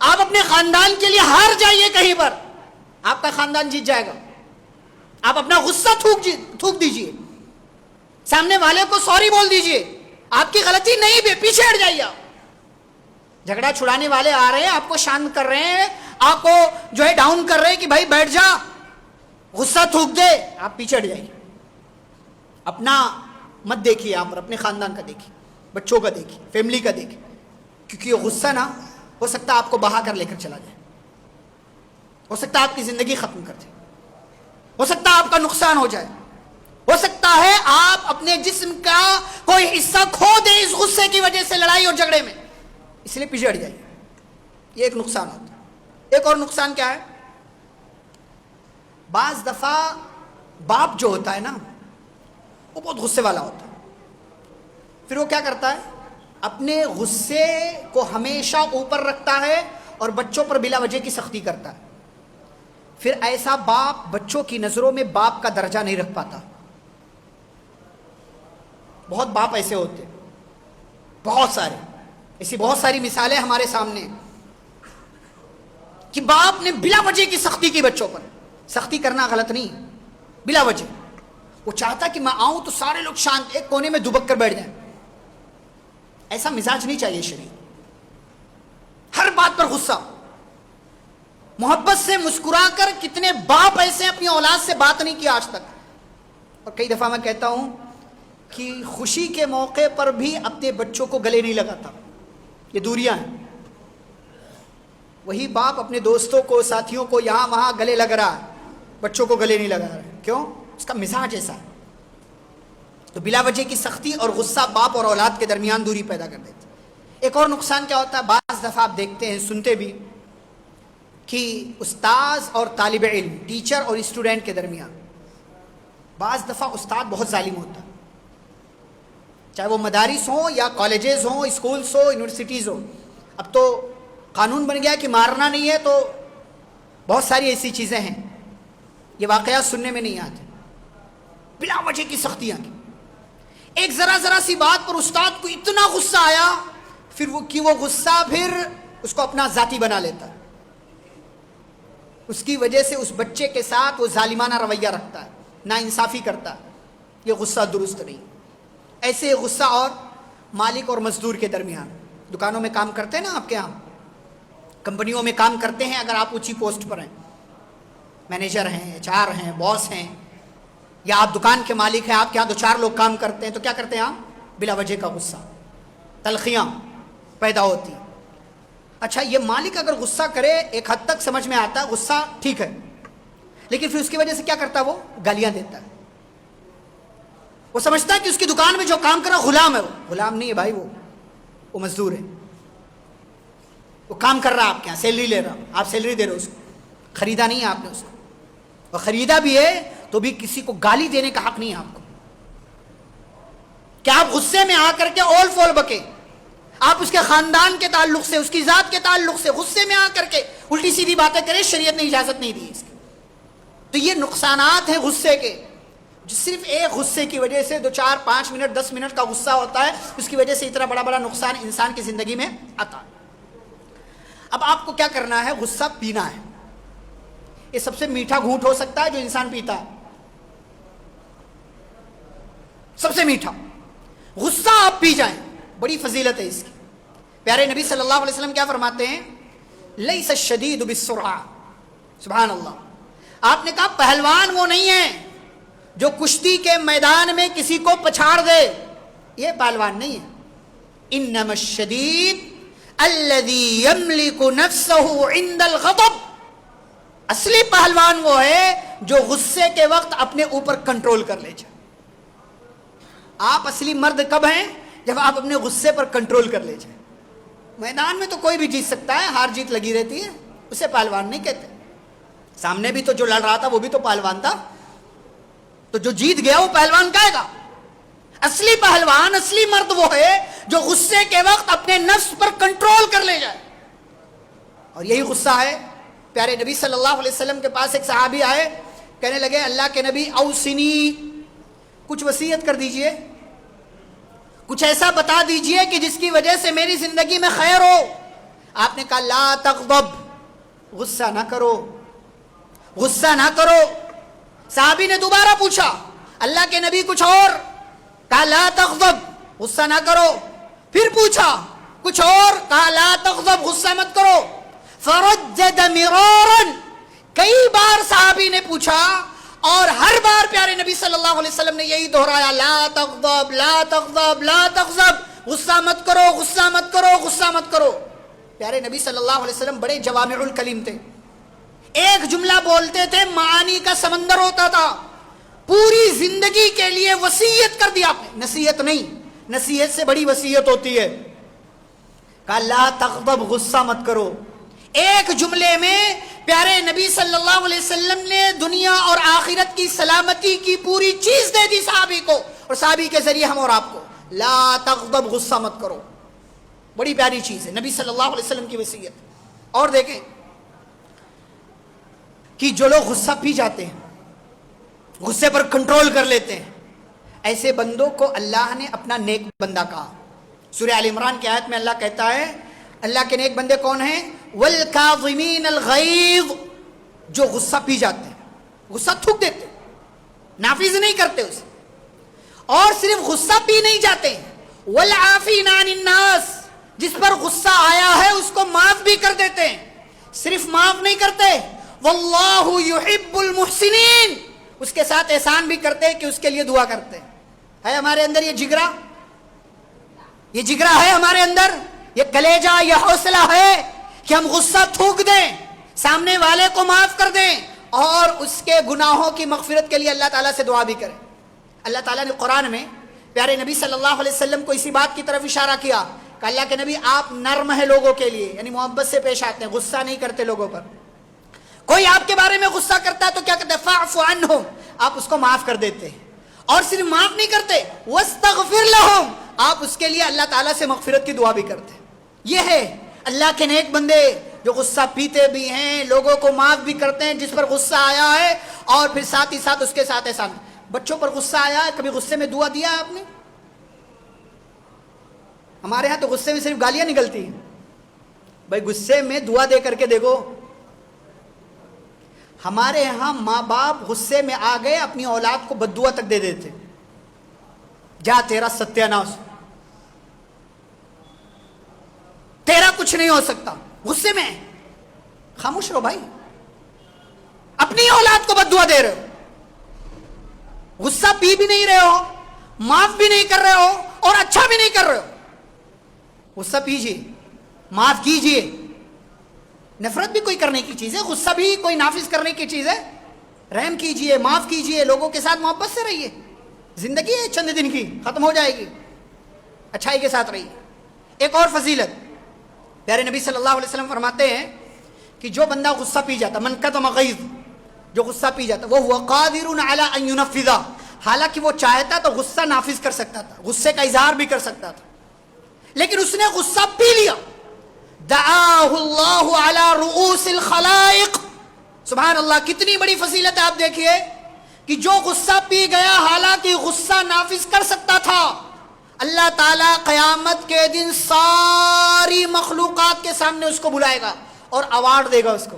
آپ اپنے خاندان کے لیے ہار جائیے کہیں پر، آپ کا خاندان جیت جائے گا۔ آپ اپنا غصہ تھوک دیجئے, سامنے والے کو سوری بول دیجئے, آپ کی غلطی نہیں بھی, پیچھے ہٹ جائیے. آپ جھگڑا چھڑانے والے آ رہے ہیں, آپ کو شانت کر رہے ہیں, آپ کو جو ہے ڈاؤن کر رہے ہیں کہ بھائی بیٹھ جا, غصہ تھوک دے, آپ پیچھے ہٹ جائیے. اپنا مت دیکھیے, آپ اپنے خاندان کا دیکھیے, بچوں کا دیکھیے, فیملی کا دیکھیے, کیونکہ یہ غصہ نا ہو سکتا ہے آپ کو بہا کر لے کر چلا جائے, ہو سکتا ہے آپ کی زندگی ختم کر دے, ہو سکتا ہے آپ کا نقصان ہو جائے, ہو سکتا ہے آپ اپنے جسم کا کوئی حصہ کھو دیں اس غصے کی وجہ سے, لڑائی اور جھگڑے میں. اس لیے پیچھے ہٹ جائیے. یہ ایک نقصان ہوتا ہے. ایک اور نقصان کیا ہے؟ بعض دفعہ باپ جو ہوتا ہے نا وہ بہت غصے والا ہوتا ہے. پھر وہ کیا کرتا ہے؟ اپنے غصے کو ہمیشہ اوپر رکھتا ہے اور بچوں پر بلا وجہ کی سختی کرتا ہے. پھر ایسا باپ بچوں کی نظروں میں باپ کا درجہ نہیں رکھ پاتا. بہت باپ ایسے ہوتے, بہت سارے, ایسی بہت ساری مثالیں ہمارے سامنے کہ باپ نے بلا وجہ کی سختی کی بچوں پر. سختی کرنا غلط نہیں, بلا وجہ. وہ چاہتا کہ میں آؤں تو سارے لوگ شانت ایک کونے میں دبک کر بیٹھ جائیں. ایسا مزاج نہیں چاہیے شریعت. ہر بات پر غصہ. محبت سے مسکرا کر کتنے باپ ایسے اپنی اولاد سے بات نہیں کیا آج تک. اور کئی دفعہ میں کہتا ہوں کہ خوشی کے موقع پر بھی اپنے بچوں کو گلے نہیں لگاتا. یہ دوریاں ہیں. وہی باپ اپنے دوستوں کو, ساتھیوں کو یہاں وہاں گلے لگ رہا ہے, بچوں کو گلے نہیں لگا رہا ہے. کیوں؟ اس کا مزاج ایسا ہے. تو بلا وجہ کی سختی اور غصہ باپ اور اولاد کے درمیان دوری پیدا کر دیتی. ایک اور نقصان کیا ہوتا ہے؟ بعض دفعہ آپ دیکھتے ہیں, سنتے بھی, کہ استاذ اور طالب علم, ٹیچر اور اسٹوڈنٹ کے درمیان بعض دفعہ استاد بہت ظالم ہوتا ہے. چاہے وہ مدارس ہوں یا کالجز ہوں, اسکولز ہوں, یونیورسٹیز ہوں. اب تو قانون بن گیا کہ مارنا نہیں ہے, تو بہت ساری ایسی چیزیں ہیں. یہ واقعات سننے میں نہیں آتے. بلا وجہ کی سختیاں کی. ایک ذرا سی بات پر استاد کو اتنا غصہ آیا, پھر وہ غصہ پھر اس کو اپنا ذاتی بنا لیتا ہے. اس کی وجہ سے اس بچے کے ساتھ وہ ظالمانہ رویہ رکھتا ہے, ناانصافی کرتا ہے. یہ غصہ درست نہیں. ایسے غصہ اور مالک اور مزدور کے درمیان. دکانوں میں کام کرتے ہیں نا آپ کے یہاں, کمپنیوں میں کام کرتے ہیں, اگر آپ اونچی پوسٹ پر ہیں, مینیجر ہیں, HR ہیں, باس ہیں, یا آپ دکان کے مالک ہیں, آپ کے یہاں 2-4 لوگ کام کرتے ہیں, تو کیا کرتے ہیں آپ؟ بلا وجہ کا غصہ, تلخیاں پیدا ہوتی. اچھا, یہ مالک اگر غصہ کرے ایک حد تک سمجھ میں آتا ہے, غصہ ٹھیک ہے, لیکن پھر اس کی وجہ سے کیا کرتا ہے؟ وہ گالیاں دیتا ہے. وہ سمجھتا ہے کہ اس کی دکان میں جو کام کر رہا غلام ہے. وہ غلام نہیں ہے بھائی, وہ مزدور ہے. وہ کام کر رہا آپ کے یہاں, سیلری لے رہا, آپ سیلری دے رہے ہو اس کو, خریدا نہیں ہے آپ نے اس کو, اور خریدا بھی ہے تو بھی کسی کو گالی دینے کا حق نہیں ہے آپ کو. کیا آپ غصے میں آ کر کے اول فول بکے, آپ اس کے خاندان کے تعلق سے, اس کی ذات کے تعلق سے غصے میں آ کر کے الٹی سیدھی باتیں کریں, شریعت نے اجازت نہیں دی اس کی. تو یہ نقصانات ہیں غصے کے. جو صرف ایک غصے کی وجہ سے 2-4-5 منٹ 10 منٹ کا غصہ ہوتا ہے, اس کی وجہ سے اتنا بڑا نقصان انسان کی زندگی میں آتا ہے. اب آپ کو کیا کرنا ہے؟ غصہ پینا ہے. یہ سب سے میٹھا گھونٹ ہو سکتا ہے جو انسان پیتا ہے, سب سے میٹھا غصہ آپ پی جائیں, بڑی فضیلت ہے اس کی. پیارے نبی صلی اللہ علیہ وسلم کیا فرماتے ہیں؟ لیس الشدید بالسرعہ. سبحان اللہ. آپ نے کہا پہلوان وہ نہیں ہے جو کشتی کے میدان میں کسی کو پچھاڑ دے, یہ پہلوان نہیں ہے. انما الشدید الذی یملک نفسہ عند الغضب. اصلی پہلوان وہ ہے جو غصے کے وقت اپنے اوپر کنٹرول کر لے جائے. آپ اصلی مرد کب ہیں؟ جب آپ اپنے غصے پر کنٹرول کر لے جائیں. میدان میں تو کوئی بھی جیت سکتا ہے, ہار جیت لگی رہتی ہے, اسے پہلوان نہیں کہتے. سامنے بھی تو جو لڑ رہا تھا وہ بھی تو پہلوان تھا, تو جو جیت گیا وہ پہلوان کہے گا. اصلی پہلوان, اصلی مرد وہ ہے جو غصے کے وقت اپنے نفس پر کنٹرول کر لے جائے. اور یہی غصہ ہے. پیارے نبی صلی اللہ علیہ وسلم کے پاس ایک صحابی آئے, کہنے لگے اللہ کے نبی اوصنی, کچھ وصیت کر دیجئے, کچھ ایسا بتا دیجئے کہ جس کی وجہ سے میری زندگی میں خیر ہو. آپ نے کہا لا تغضب, غصہ نہ کرو, غصہ نہ کرو. صحابی نے دوبارہ پوچھا اللہ کے نبی کچھ اور، کہا لا تغضب، غصہ نہ کرو. پھر پوچھا کچھ اور، کہا لا تغضب، غصہ مت کرو. فرجد مرارا، کئی بار صحابی نے پوچھا اور ہر بار پیارے نبی صلی اللہ علیہ وسلم نے یہی دہرایا لا تغضب لا تغضب لا تغضب، غصہ مت کرو غصہ مت کرو غصہ مت کرو. پیارے نبی صلی اللہ علیہ وسلم بڑے جوامع الکلیم تھے، ایک جملہ بولتے تھے معانی کا سمندر ہوتا تھا. پوری زندگی کے لیے وصیت کر دیا آپ نے، نصیحت نہیں، نصیحت سے بڑی وصیت ہوتی ہے. کہا لا تغضب، غصہ مت کرو. ایک جملے میں پیارے نبی صلی اللہ علیہ وسلم نے دنیا اور آخرت کی سلامتی کی پوری چیز دے دی صحابی کو، اور صحابی کے ذریعے ہم اور آپ کو. لا تغضب، غصہ مت کرو، بڑی پیاری چیز ہے نبی صلی اللہ علیہ وسلم کی وصیت. اور دیکھیں کہ جو لوگ غصہ پی جاتے ہیں، غصے پر کنٹرول کر لیتے ہیں، ایسے بندوں کو اللہ نے اپنا نیک بندہ کہا. سورہ آل عمران کی آیت میں اللہ کہتا ہے اللہ کے نیک بندے کون ہیں؟ والکاظمین الغیظ، جو غصہ پی جاتے ہیں، غصہ تھوک دیتے ہیں، نافذ نہیں کرتے اسے. اور صرف غصہ پی نہیں جاتے، والعافین عن الناس، جس پر غصہ آیا ہے اس کو معاف بھی کر دیتے ہیں. صرف معاف نہیں کرتے، واللہ یحب المحسنین، اس کے ساتھ احسان بھی کرتے ہیں کہ اس کے لیے دعا کرتے ہیں. ہے ہمارے اندر یہ جگرا، یہ جگرا ہے ہمارے اندر، یہ کلیجہ، یہ حوصلہ ہے کہ ہم غصہ تھوک دیں، سامنے والے کو معاف کر دیں اور اس کے گناہوں کی مغفرت کے لیے اللہ تعالیٰ سے دعا بھی کریں. اللہ تعالیٰ نے قرآن میں پیارے نبی صلی اللہ علیہ وسلم کو اسی بات کی طرف اشارہ کیا کہ اللہ کے نبی آپ نرم ہیں لوگوں کے لیے، یعنی محبت سے پیش آتے ہیں، غصہ نہیں کرتے لوگوں پر. کوئی آپ کے بارے میں غصہ کرتا ہے تو کیا کہتے ہیں؟ فاعف عنہم، آپ اس کو معاف کر دیتے ہیں. اور صرف معاف نہیں کرتے، واستغفر لہم، آپ اس کے لیے اللہ تعالیٰ سے مغفرت کی دعا بھی کرتے ہیں. یہ ہے اللہ کے نیک بندے جو غصہ پیتے بھی ہیں، لوگوں کو معاف بھی کرتے ہیں جس پر غصہ آیا ہے، اور پھر ساتھ ہی ساتھ اس کے ساتھ احسان. بچوں پر غصہ آیا ہے، کبھی غصے میں دعا دیا ہے آپ نے؟ ہمارے ہاں تو غصے میں صرف گالیاں نکلتی ہیں. بھائی غصے میں دعا دے کر کے دیکھو. ہمارے ہاں ماں باپ غصے میں آ گئے اپنی اولاد کو بد دعا تک دے دیتے، جا تیرا ستیہ ناش، تیرا کچھ نہیں ہو سکتا. غصے میں خاموش رہو بھائی، اپنی اولاد کو بد دعا دے رہے ہو. غصہ پی بھی نہیں رہے ہو، معاف بھی نہیں کر رہے ہو، اور اچھا بھی نہیں کر رہے ہو. غصہ پیجئے، معاف کیجئے. نفرت بھی کوئی کرنے کی چیز ہے، غصہ بھی کوئی نافذ کرنے کی چیز ہے. رحم کیجئے، معاف کیجئے، لوگوں کے ساتھ محبت سے رہیے. زندگی ہے چند دن کی، ختم ہو جائے گی، اچھائی کے ساتھ رہیے. ایک اور فضیلت پیارے نبی صلی اللہ علیہ وسلم فرماتے ہیں کہ جو بندہ غصہ پی جاتا، من کظم غیظ، جو غصہ پی جاتا، وہ هو قادر علی ان ينفذ، حالانکہ وہ چاہتا تو غصہ نافذ کر سکتا تھا، غصے کا اظہار بھی کر سکتا تھا، لیکن اس نے غصہ پی لیا. دعاہ اللہ علی رؤوس الخلائق. سبحان اللہ، کتنی بڑی فضیلت ہے. آپ دیکھیے کہ جو غصہ پی گیا حالانکہ غصہ نافذ کر سکتا تھا، اللہ تعالیٰ قیامت کے دن ساری مخلوقات کے سامنے اس کو بلائے گا اور ایوارڈ دے گا اس کو.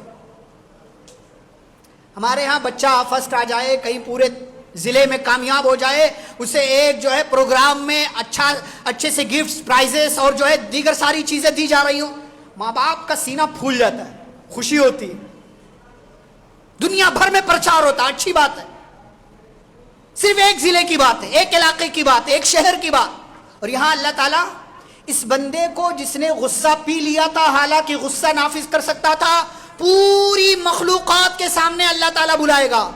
ہمارے ہاں بچہ فرسٹ آ جائے، کہیں پورے ضلع میں کامیاب ہو جائے، اسے ایک جو ہے پروگرام میں اچھے سے گفٹس، پرائزز اور جو ہے دیگر ساری چیزیں دی جا رہی ہوں، ماں باپ کا سینہ پھول جاتا ہے، خوشی ہوتی ہے، دنیا بھر میں پرچار ہوتا ہے. اچھی بات ہے، صرف ایک ضلع کی بات ہے، ایک علاقے کی بات ہے، ایک شہر کی بات. اور یہاں اللہ تعالیٰ اس بندے کو جس نے غصہ پی لیا تھا حالانکہ غصہ نافذ کر سکتا تھا، پوری مخلوقات کے سامنے اللہ تعالیٰ بلائے گا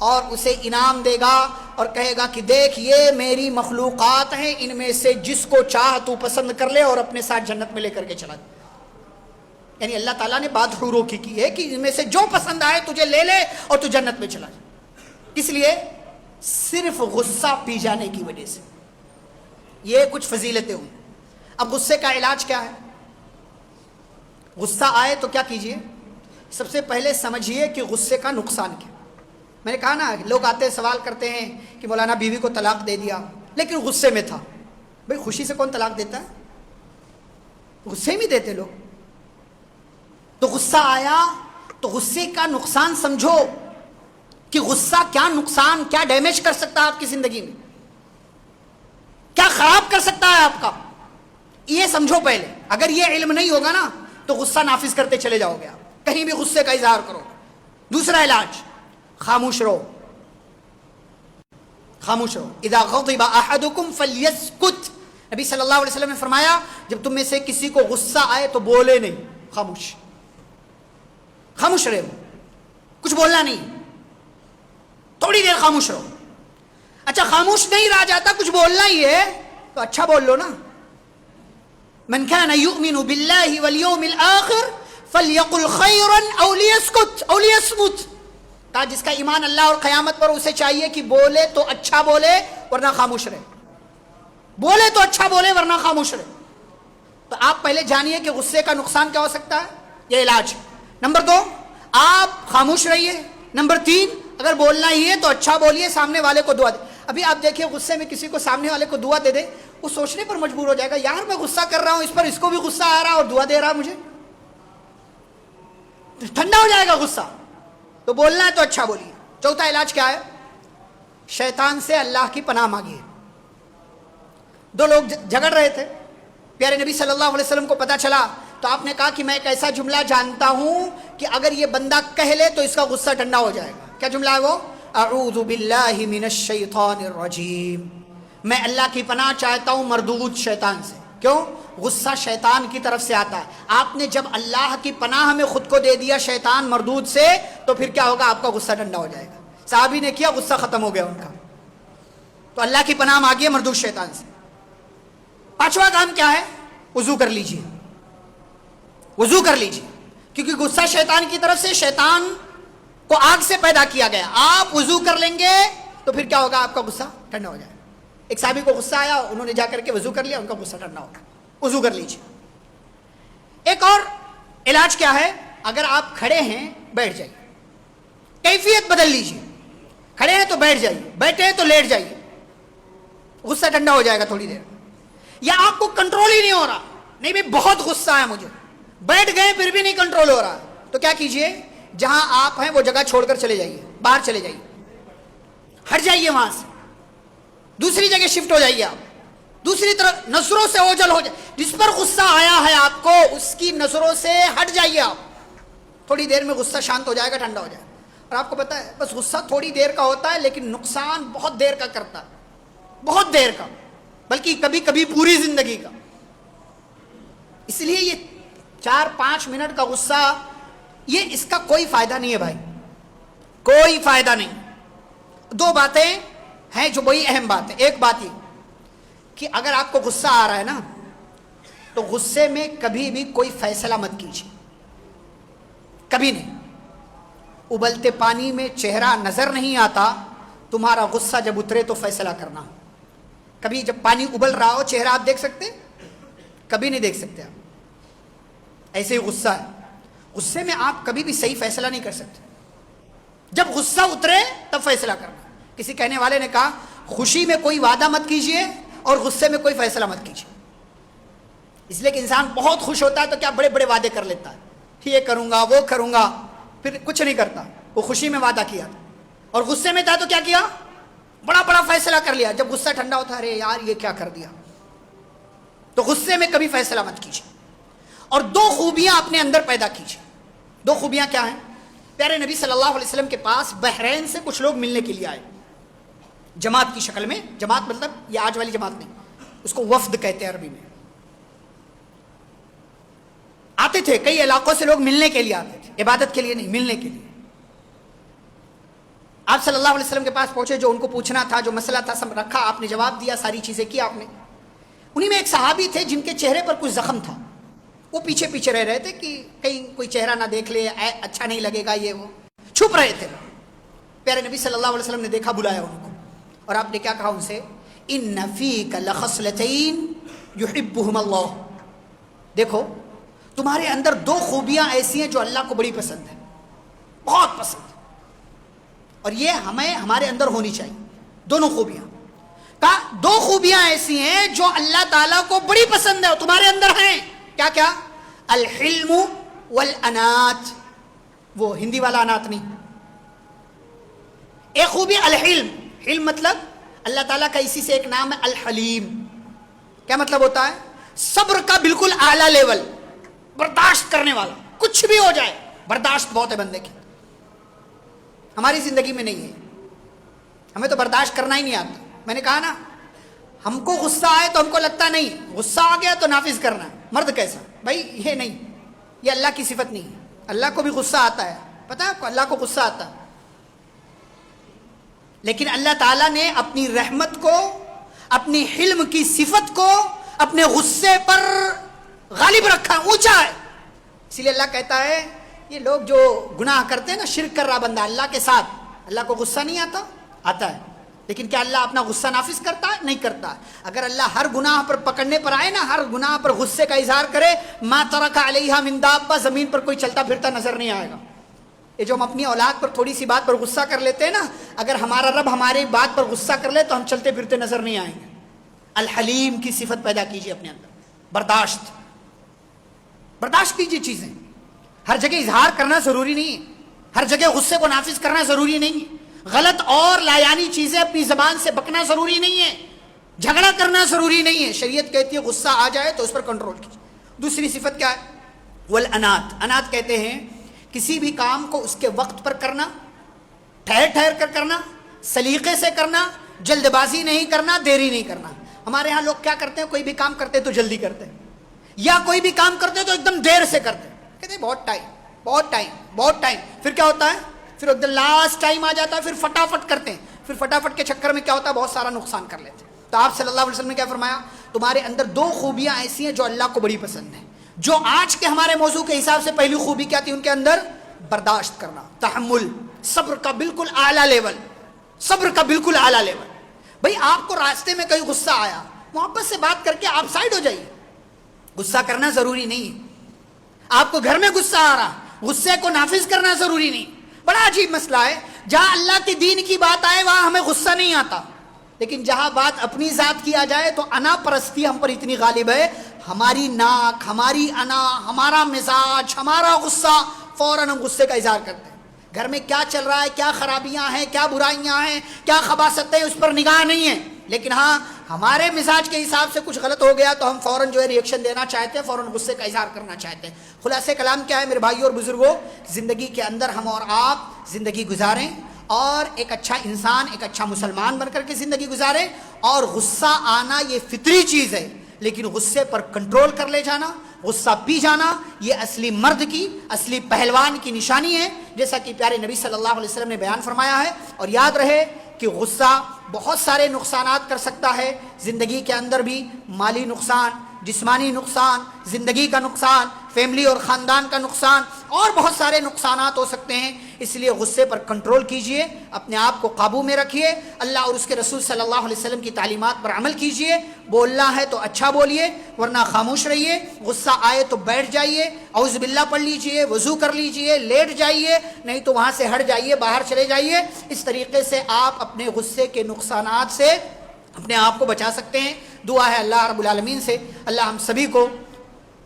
اور اسے انعام دے گا اور کہے گا کہ دیکھ یہ میری مخلوقات ہیں، ان میں سے جس کو چاہ تو پسند کر لے اور اپنے ساتھ جنت میں لے کر کے چلا جائے. یعنی اللہ تعالیٰ نے بات حوروں کی ہے کہ ان میں سے جو پسند آئے تجھے لے لے اور تو جنت میں چلا جائے. اس لیے صرف غصہ پی جانے کی وجہ سے یہ کچھ فضیلتیں ہوں. اب غصے کا علاج کیا ہے؟ غصہ آئے تو کیا کیجئے؟ سب سے پہلے سمجھیے کہ غصے کا نقصان کیا. میں نے کہا نا، لوگ آتے سوال کرتے ہیں کہ مولانا بیوی کو طلاق دے دیا لیکن غصے میں تھا. بھئی خوشی سے کون طلاق دیتا ہے؟ غصے میں دیتے لوگ. تو غصہ آیا تو غصے کا نقصان سمجھو. کہ غصہ کیا نقصان، کیا ڈیمیج کر سکتا ہے آپ کی زندگی میں، کیا خراب کر سکتا ہے آپ کا. یہ سمجھو پہلے. اگر یہ علم نہیں ہوگا نا تو غصہ نافذ کرتے چلے جاؤ گے آپ، کہیں بھی غصے کا اظہار کرو. دوسرا علاج، خاموش رہو. خاموش رہو. اذا غضب احدکم فلیسکت. نبی صلی اللہ علیہ وسلم نے فرمایا جب تم میں سے کسی کو غصہ آئے تو بولے نہیں، خاموش. خاموش رہو، کچھ بولنا نہیں، تھوڑی دیر خاموش رہو. اچھا خاموش نہیں رہا جاتا، کچھ بولنا ہی ہے تو اچھا بول لو نا. من كان يؤمن بالله واليوم الآخر فليقل خيرا أو ليسكت أو ليصمت. کہا جس کا ایمان اللہ اور قیامت پر، اسے چاہیے کہ بولے تو اچھا بولے ورنہ خاموش رہے. بولے تو اچھا بولے ورنہ خاموش رہے. تو آپ پہلے جانیے کہ غصے کا نقصان کیا ہو سکتا ہے، یہ علاج. نمبر 2، آپ خاموش رہیے. نمبر 3، اگر بولنا ہی ہے تو اچھا بولیے، سامنے والے کو دعا دے. ابھی آپ دیکھیے غصے میں کسی کو سامنے والے کو دعا دے دے، وہ سوچنے پر مجبور ہو جائے گا یار میں غصہ کر رہا ہوں اس پر، اس کو بھی غصہ آ رہا اور دعا دے رہا مجھے، ٹھنڈا ہو جائے گا غصہ. تو بولنا ہے تو اچھا بولیے. چوتھا علاج کیا ہے، شیطان سے اللہ کی پناہ مانگیے. 2 لوگ جھگڑ رہے تھے، پیارے نبی صلی اللہ علیہ وسلم کو پتا چلا تو آپ نے کہا کہ میں ایک ایسا جملہ جانتا ہوں کہ اگر یہ بندہ کہہ لے تو اس کا غصہ ٹھنڈا ہو جائے گا. کیا جملہ ہے وہ؟ اعوذ باللہ من الشیطان الرجیم. میں اللہ کی پناہ چاہتا ہوں مردود شیطان سے. کیوں؟ غصہ شیطان کی طرف سے آتا ہے. آپ نے جب اللہ کی پناہ میں خود کو دے دیا شیطان مردود سے تو پھر کیا ہوگا، آپ کا غصہ ٹھنڈا ہو جائے گا. صحابی نے کیا، غصہ ختم ہو گیا ان کا. تو اللہ کی پناہ مانگیے مردود شیطان سے. 5واں کام کیا ہے، وضو کر لیجیے. وضو کر لیجیے، کیونکہ غصہ شیطان کی طرف سے، شیطان کو آگ سے پیدا کیا گیا. آپ وضو کر لیں گے تو پھر کیا ہوگا، آپ کا غصہ ٹھنڈا ہو جائے گا. ایک صحابی کو غصہ آیا، انہوں نے جا کر کے وضو کر لیا، ان کا غصہ ٹھنڈا ہو گیا. وضو کر لیجیے. ایک اور علاج کیا ہے، اگر آپ کھڑے ہیں بیٹھ جائیے، کیفیت بدل لیجیے. کھڑے ہیں تو بیٹھ جائیے، بیٹھے ہیں تو لیٹ جائیے، غصہ ٹھنڈا ہو جائے گا تھوڑی دیر. یا آپ کو کنٹرول ہی نہیں ہو رہا، نہیں بھی بہت غصہ ہے مجھے، بیٹھ گئے پھر بھی نہیں کنٹرول ہو رہا، تو کیا کیجئے، جہاں آپ ہیں وہ جگہ چھوڑ کر چلے جائیے، باہر چلے جائیے، ہٹ جائیے وہاں سے، دوسری جگہ شفٹ ہو جائیے. آپ دوسری طرف نظروں سے اوجھل ہو جائے، جس پر غصہ آیا ہے آپ کو اس کی نظروں سے ہٹ جائیے. آپ تھوڑی دیر میں غصہ شانت ہو جائے گا، ٹھنڈا ہو جائے گا. اور آپ کو پتا ہے بس غصہ تھوڑی دیر کا ہوتا ہے لیکن نقصان بہت دیر کا کرتا ہے، بہت دیر کا، بلکہ کبھی کبھی پوری زندگی کا. اس لیے یہ 4-5 منٹ کا غصہ، یہ اس کا کوئی فائدہ نہیں ہے بھائی، کوئی فائدہ نہیں. 2 باتیں ہیں جو بڑی اہم بات ہے. ایک بات یہ کہ اگر آپ کو غصہ آ رہا ہے نا تو غصے میں کبھی بھی کوئی فیصلہ مت کیجیے، کبھی نہیں. ابلتے پانی میں چہرہ نظر نہیں آتا، تمہارا غصہ جب اترے تو فیصلہ کرنا. کبھی جب پانی ابل رہا ہو چہرہ آپ دیکھ سکتے؟ کبھی نہیں دیکھ سکتے آپ. ایسے ہی غصہ ہے، غصے میں آپ کبھی بھی صحیح فیصلہ نہیں کر سکتے. جب غصہ اترے تب فیصلہ کرنا. کسی کہنے والے نے کہا خوشی میں کوئی وعدہ مت کیجئے اور غصے میں کوئی فیصلہ مت کیجئے. اس لیے کہ انسان بہت خوش ہوتا ہے تو کیا بڑے بڑے وعدے کر لیتا ہے، یہ کروں گا وہ کروں گا، پھر کچھ نہیں کرتا. وہ خوشی میں وعدہ کیا تھا اور غصے میں تھا تو کیا کیا، بڑا بڑا فیصلہ کر لیا. جب غصہ ٹھنڈا ہوتا ہے ارے یار یہ کیا کر دیا. تو غصے میں کبھی فیصلہ مت کیجیے. اور 2 خوبیاں اپنے اندر پیدا کیجیے. 2 خوبیاں کیا ہیں؟ پیارے نبی صلی اللہ علیہ وسلم کے پاس بحرین سے کچھ لوگ ملنے کے لیے آئے، جماعت کی شکل میں. جماعت مطلب یہ آج والی جماعت نہیں، اس کو وفد کہتے ہیں عربی میں. آتے تھے، کئی علاقوں سے لوگ ملنے کے لیے آتے تھے، عبادت کے لیے نہیں، ملنے کے لیے. آپ صلی اللہ علیہ وسلم کے پاس پہنچے، جو ان کو پوچھنا تھا، جو مسئلہ تھا سب رکھا، آپ نے جواب دیا، ساری چیزیں کی آپ نے. انہی میں ایک صحابی تھے جن کے چہرے پر کچھ زخم تھا، وہ پیچھے پیچھے رہ رہے تھے کہ کہیں کوئی چہرہ نہ دیکھ لے، اچھا نہیں لگے گا، یہ وہ چھپ رہے تھے. پیارے نبی صلی اللہ علیہ وسلم نے دیکھا، بلایا ان کو، اور آپ نے کیا کہا ان سے، ان فیک لخصلتین یحبہم اللہ. دیکھو تمہارے اندر 2 خوبیاں ایسی ہیں جو اللہ کو بڑی پسند ہیں، بہت پسند، اور یہ ہمیں ہمارے اندر ہونی چاہیے. دونوں خوبیاں، کہا 2 خوبیاں ایسی ہیں جو اللہ تعالیٰ کو بڑی پسند ہے اور تمہارے اندر ہیں. کیا کیا؟ الحلم والانات. وہ ہندی والا انات نہیں، ایک خوبی الحلم، حلم مطلب اللہ تعالیٰ کا اسی سے ایک نام ہے الحلیم. کیا مطلب ہوتا ہے؟ صبر کا بالکل اعلیٰ لیول، برداشت کرنے والا، کچھ بھی ہو جائے برداشت بہت ہے بندے کی. ہماری زندگی میں نہیں ہے، ہمیں تو برداشت کرنا ہی نہیں آتا. میں نے کہا نا، ہم کو غصہ آئے تو ہم کو لگتا نہیں غصہ آ گیا تو نافذ کرنا ہے. مرد کیسا بھائی؟ یہ نہیں، یہ اللہ کی صفت نہیں ہے. اللہ کو بھی غصہ آتا ہے، پتہ ہے آپ کو، اللہ کو غصہ آتا ہے، لیکن اللہ تعالیٰ نے اپنی رحمت کو، اپنی حلم کی صفت کو اپنے غصے پر غالب رکھا، اونچا ہے. اسی لیے اللہ کہتا ہے یہ لوگ جو گناہ کرتے ہیں نا، شرک کر رہا بندہ اللہ کے ساتھ، اللہ کو غصہ نہیں آتا؟ آتا ہے. لیکن کیا اللہ اپنا غصہ نافذ کرتا ہے؟ نہیں کرتا. اگر اللہ ہر گناہ پر پکڑنے پر آئے نا، ہر گناہ پر غصے کا اظہار کرے، ما ترک علیہا من دابہ، زمین پر کوئی چلتا پھرتا نظر نہیں آئے گا. یہ جو ہم اپنی اولاد پر تھوڑی سی بات پر غصہ کر لیتے ہیں نا، اگر ہمارا رب ہماری بات پر غصہ کر لے تو ہم چلتے پھرتے نظر نہیں آئیں گے. الحلیم کی صفت پیدا کیجئے اپنے اندر، برداشت کیجئے. چیزیں ہر جگہ اظہار کرنا ضروری نہیں ہے، ہر جگہ غصے کو نافذ کرنا ضروری نہیں ہے، غلط اور لایانی چیزیں اپنی زبان سے بکنا ضروری نہیں ہے، جھگڑا کرنا ضروری نہیں ہے. شریعت کہتی ہے غصہ آ جائے تو اس پر کنٹرول کیجیے. دوسری صفت کیا ہے؟ والانات. انات کہتے ہیں کسی بھی کام کو اس کے وقت پر کرنا، ٹھہر کر کرنا، سلیقے سے کرنا، جلد بازی نہیں کرنا، دیری نہیں کرنا. ہمارے ہاں لوگ کیا کرتے ہیں، کوئی بھی کام کرتے تو جلدی کرتے ہیں، یا کوئی بھی کام کرتے تو ایک دم دیر سے کرتے ہیں. کہتے ہیں بہت ٹائم. پھر کیا ہوتا ہے؟ پھر ایک دم لاسٹ ٹائم آ جاتا ہے، پھر فٹافٹ کرتے ہیں. پھر فٹافٹ کے چکر میں کیا ہوتا ہے؟ بہت سارا نقصان کر لیتے ہیں. تو آپ صلی اللہ علیہ وسلم نے کیا فرمایا؟ تمہارے اندر دو خوبیاں ایسی ہیں جو اللہ کو بڑی پسند ہیں. جو آج کے ہمارے موضوع کے حساب سے پہلی خوبی کیا تھی ان کے اندر؟ برداشت کرنا، تحمل، صبر کا بالکل اعلیٰ لیول. بھئی آپ کو راستے میں کہیں غصہ آیا، محبت سے بات کر کے آپ سائڈ ہو جائیے. غصہ کرنا ضروری نہیں ہے. آپ کو گھر میں غصہ آ رہا، غصے کو نافذ کرنا ضروری نہیں. بڑا عجیب مسئلہ ہے، جہاں اللہ کے دین کی بات آئے وہاں ہمیں غصہ نہیں آتا، لیکن جہاں بات اپنی ذات کی آ جائے تو انا پرستی ہم پر اتنی غالب ہے، ہماری ناک، ہماری انا، ہمارا مزاج، ہمارا غصہ، فوراً ہم غصے کا اظہار کرتے ہیں. گھر میں کیا چل رہا ہے، کیا خرابیاں ہیں، کیا برائیاں ہیں، کیا خباثتیں، اس پر نگاہ نہیں ہے. لیکن ہاں ہمارے مزاج کے حساب سے کچھ غلط ہو گیا تو ہم فوراً جو ہے ریئیکشن دینا چاہتے ہیں، فوراً غصے کا اظہار کرنا چاہتے ہیں. خلاصہ کلام کیا ہے میرے بھائیوں اور بزرگوں؟ زندگی کے اندر ہم اور آپ زندگی گزاریں اور ایک اچھا انسان، ایک اچھا مسلمان بن کر کے زندگی گزاریں. اور غصہ آنا یہ فطری چیز ہے، لیکن غصے پر کنٹرول کر لے جانا، غصہ پی جانا، یہ اصلی مرد کی، اصلی پہلوان کی نشانی ہے، جیسا کہ پیارے نبی صلی اللہ علیہ وسلم نے بیان فرمایا ہے. اور یاد رہے کہ غصہ بہت سارے نقصانات کر سکتا ہے زندگی کے اندر بھی. مالی نقصان، جسمانی نقصان، زندگی کا نقصان، فیملی اور خاندان کا نقصان، اور بہت سارے نقصانات ہو سکتے ہیں. اس لیے غصے پر کنٹرول کیجئے، اپنے آپ کو قابو میں رکھیے، اللہ اور اس کے رسول صلی اللہ علیہ وسلم کی تعلیمات پر عمل کیجئے. بولنا ہے تو اچھا بولیے، ورنہ خاموش رہیے. غصہ آئے تو بیٹھ جائیے، اعوذ باللہ پڑھ لیجئے، وضو کر لیجئے، لیٹ جائیے، نہیں تو وہاں سے ہٹ جائیے، باہر چلے جائیے. اس طریقے سے آپ اپنے غصے کے نقصانات سے اپنے آپ کو بچا سکتے ہیں. دعا ہے اللہ رب العالمین سے اللہ ہم سبھی کو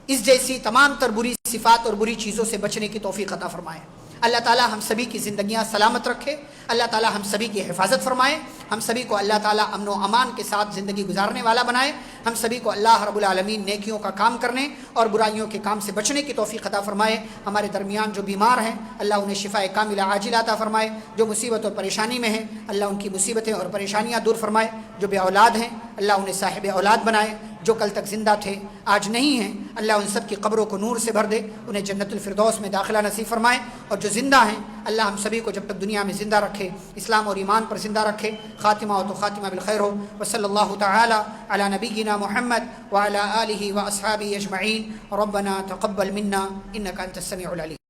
اس جیسی تمام تر بری صفات اور بری چیزوں سے بچنے کی توفیق عطا فرمائے. اللہ تعالی ہم سبھی کی زندگیاں سلامت رکھے، اللہ تعالی ہم سبھی کی حفاظت فرمائے، ہم سبھی کو اللہ تعالی امن و امان کے ساتھ زندگی گزارنے والا بنائے، ہم سبھی کو اللہ رب العالمین نیکیوں کا کام کرنے اور برائیوں کے کام سے بچنے کی توفیق عطا فرمائے. ہمارے درمیان جو بیمار ہیں اللہ انہیں شفاء کاملہ عاجلہ عطا فرمائے، جو مصیبت اور پریشانی میں ہیں اللہ ان کی مصیبتیں اور پریشانیاں دور فرمائے، جو بے اولاد ہیں اللہ انہیں صاحب اولاد بنائے، جو کل تک زندہ تھے آج نہیں ہیں اللہ ان سب کی قبروں کو نور سے بھر دے، انہیں جنت الفردوس میں داخلہ نصیب فرمائے. اور جو زندہ ہیں اللہ ہم سبھی کو جب تک دنیا میں زندہ رکھے اسلام اور ایمان پر زندہ رکھے، خاتمہ ہو تو خاتمہ بالخیر ہو. وصلی اللہ تعالی علی نبینا محمد وعلی آلہ واصحابہ اجمعین. ربنا تقبل منا انک انت السمیع العلیم.